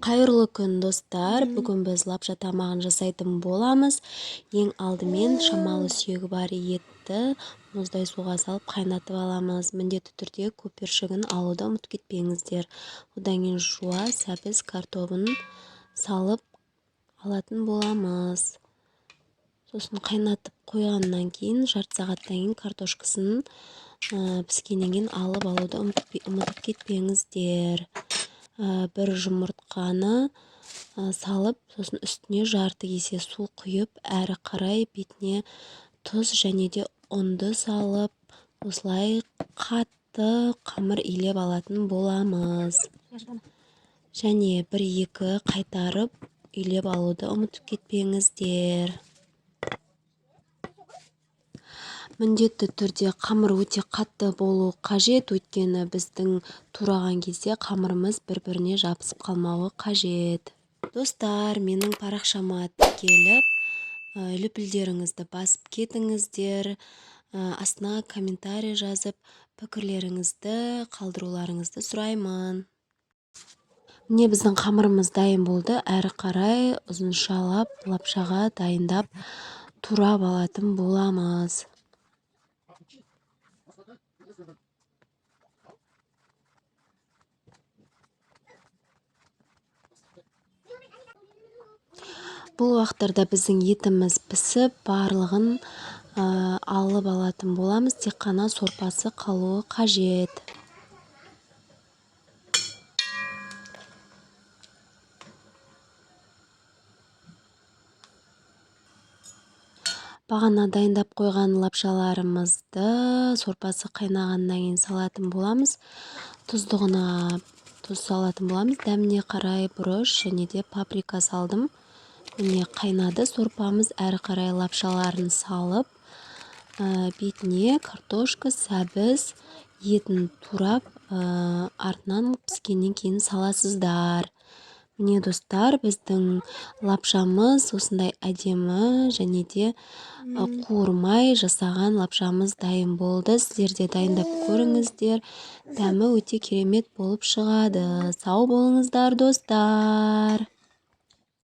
Қайырлы күн, достар. Бүгін біз лапша тамағын жасайтын боламыз. Ең алдымен шамалы сүйегі бар етті мұздай суға салып қайнатып аламыз. Міндетті түрде көпіршігін алуды ұмытып кетпеңіздер. Одан кейін жуа, сәбіз, картобын салып алатын боламыз. Сосын қайнатып қойғаннан кейін жарты сағаттан кейін картошкасын піскеннен кейін алып алуды ұмытып кетпеңіздер. Бір жұмыртқаны салып, сосын үстіне жарты кесе су құйып, әрі қарай бетіне тұз және де ұнды салып, осылай қатты қамыр илеп алатын боламыз. Және 1-2 қайтарып илеп алуды ұмытып кетпеңіздер. Міндетті түрде қамыр өте қатты болу қажет, өйткені біздің тураған кезде қамырымыз бір-біріне жабысып қалмауы қажет. Достар, менің парақшама келіп, лүпілдеріңізді басып кетіңіздер, астына комментарий жазып, пікірлеріңізді қалдыруларыңызды сұраймын. Міне біздің қамырымыз дайын болды. Әрі қарай ұзыншалап лапшаға дайындап турап алатын боламыз. Бұл уақыттарда біздің етіміз пісіп, барлығын алып алатын боламыз. Тек қана сорпасы қалуы қажет. Бағана дайындап қойған лапшаларымызды сорпасы қайнағаннан кейін салатын боламыз. Тұздығына тұз салатын боламыз. Дәміне қарай бұрыш және де паприка салдым. Міне қайнады сорпамыз. Әрі қарай лапшаларын салып, бетіне картошка, сәбіз, етін турап, артынан піскеннен кейін саласыздар. Міне достар, біздің лапшамыз осындай әдемі және де қуырмай жасаған лапшамыз дайын болды. Сіздер де дайындап көріңіздер. Дәмі өте керемет болып шығады. Сау болыңыздар, достар.